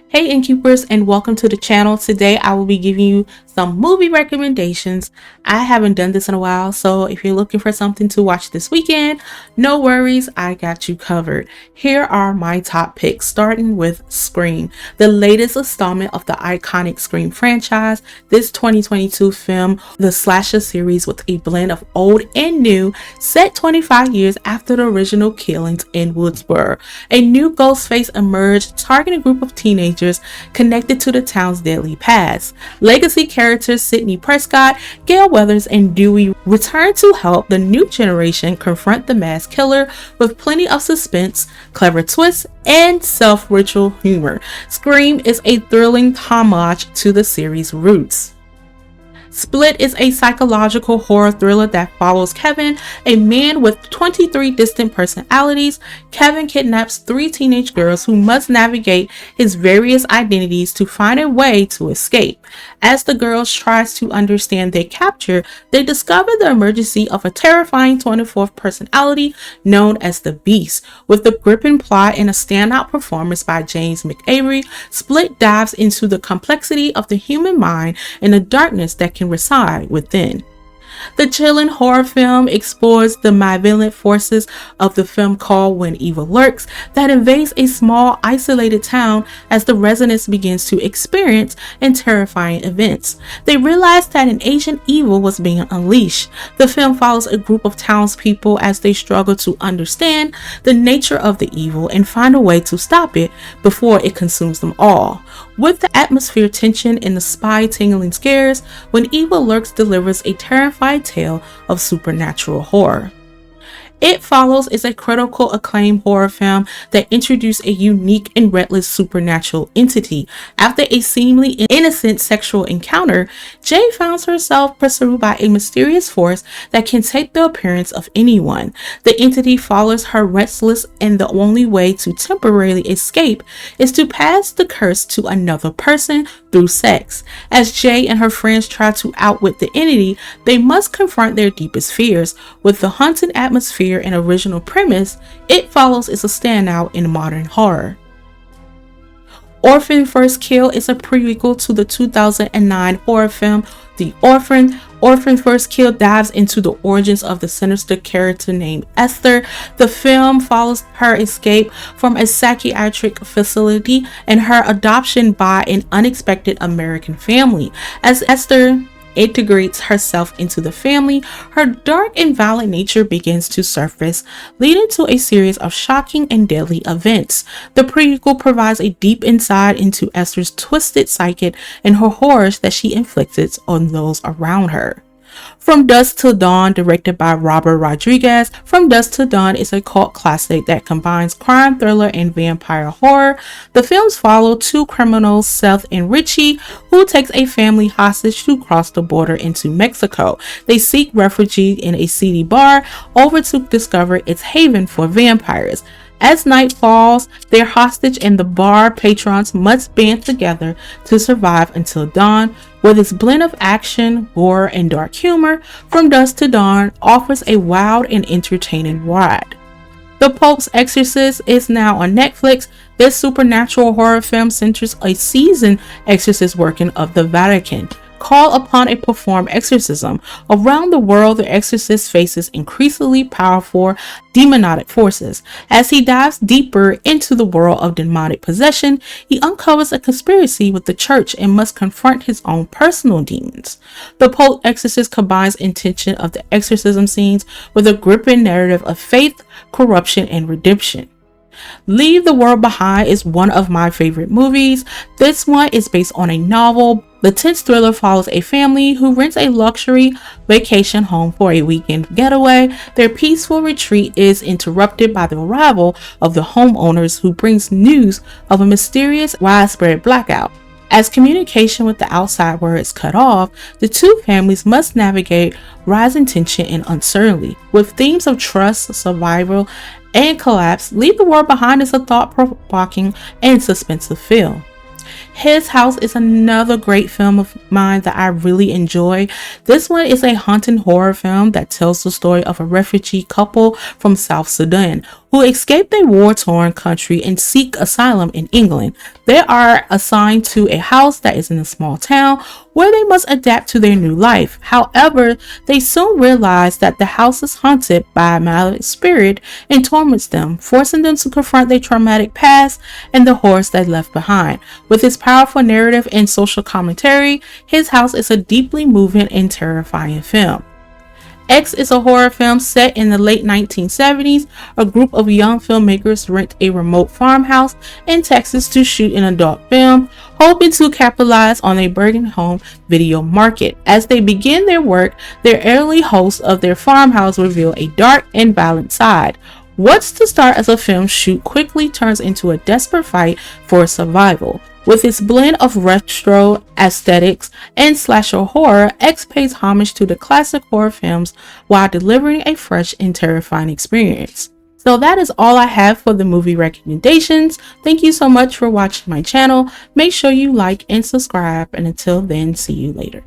Hey innkeepers, and welcome to the channel. Today I will be giving you some movie recommendations. I haven't done this in a while, so if you're looking for something to watch this weekend, no worries, I got you covered. Here are my top picks, starting with Scream, the latest installment of the iconic Scream franchise. This 2022 film, the slasher series with a blend of old and new, set 25 years after the original killings in Woodsboro. A new Ghostface emerged, targeting a group of teenagers connected to the town's deadly past. Legacy characters Sidney Prescott, Gail Weathers, and Dewey return to help the new generation confront the mass killer with plenty of suspense, clever twists, and self-ritual humor. Scream is a thrilling homage to the series' roots. Split is a psychological horror thriller that follows Kevin, a man with 23 distinct personalities. Kevin kidnaps 3 teenage girls who must navigate his various identities to find a way to escape. As the girls try to understand their capture, they discover the emergency of a terrifying 24th personality known as the Beast. With the gripping plot and a standout performance by James McAvery, Split dives into the complexity of the human mind and the darkness that can reside within. The chilling horror film explores the malevolent forces of the film called When Evil Lurks that invades a small, isolated town as the residents begins to experience and terrifying events. They realize that an ancient evil was being unleashed. The film follows a group of townspeople as they struggle to understand the nature of the evil and find a way to stop it before it consumes them all. With the atmosphere tension and the spine-tingling scares, When Evil Lurks delivers a terrifying tale of supernatural horror. It Follows is a critical acclaimed horror film that introduced a unique and reckless supernatural entity. After a seemingly innocent sexual encounter, Jay finds herself pursued by a mysterious force that can take the appearance of anyone. The entity follows her restless, and the only way to temporarily escape is to pass the curse to another person through sex. As Jay and her friends try to outwit the entity, they must confront their deepest fears. With the haunted atmosphere and original premise, It Follows is a standout in modern horror. Orphan First Kill is a prequel to the 2009 horror film The Orphan. Orphan First Kill dives into the origins of the sinister character named Esther. The film follows her escape from a psychiatric facility and her adoption by an unexpected American family. As Esther integrates herself into the family, her dark and violent nature begins to surface, leading to a series of shocking and deadly events. The prequel provides a deep insight into Esther's twisted psyche and her horrors that she inflicts on those around her. From Dusk Till Dawn, directed by Robert Rodriguez. From Dusk Till Dawn is a cult classic that combines crime thriller and vampire horror. The films follow 2 criminals, Seth and Richie, who takes a family hostage to cross the border into Mexico. They seek refuge in a seedy bar, over to discover its haven for vampires. As night falls, their hostage and the bar patrons must band together to survive until dawn. With its blend of action, gore, and dark humor, From Dusk to Dawn offers a wild and entertaining ride. The Pope's Exorcist is now on Netflix. This supernatural horror film centers a seasoned exorcist working of the Vatican call upon a perform exorcism. Around the world, the exorcist faces increasingly powerful demonic forces. As he dives deeper into the world of demonic possession, he uncovers a conspiracy with the church and must confront his own personal demons. The Pope Exorcist combines intention of the exorcism scenes with a gripping narrative of faith, corruption, and redemption. Leave the World Behind is one of my favorite movies. This one is based on a novel. The tense thriller follows a family who rents a luxury vacation home for a weekend getaway. Their peaceful retreat is interrupted by the arrival of the homeowners, who brings news of a mysterious widespread blackout. As communication with the outside world is cut off, the 2 families must navigate rising tension and uncertainty. With themes of trust, survival, and collapse, Leave the World Behind is a thought-provoking and suspenseful film. His House is another great film of mine that I really enjoy. This one is a haunting horror film that tells the story of a refugee couple from South Sudan who escaped a war-torn country and seek asylum in England. They are assigned to a house that is in a small town where they must adapt to their new life. However, they soon realize that the house is haunted by a malevolent spirit and torments them, forcing them to confront their traumatic past and the horrors they left behind. With its powerful narrative and social commentary, His House is a deeply moving and terrifying film. X is a horror film set in the late 1970s. A group of young filmmakers rent a remote farmhouse in Texas to shoot an adult film, hoping to capitalize on a burgeoning home video market. As they begin their work, their early hosts of their farmhouse reveal a dark and violent side. What's to start as a film shoot quickly turns into a desperate fight for survival. With its blend of retro aesthetics and slasher horror, X pays homage to the classic horror films while delivering a fresh and terrifying experience. So that is all I have for the movie recommendations. Thank you so much for watching my channel. Make sure you like and subscribe, and until then, see you later.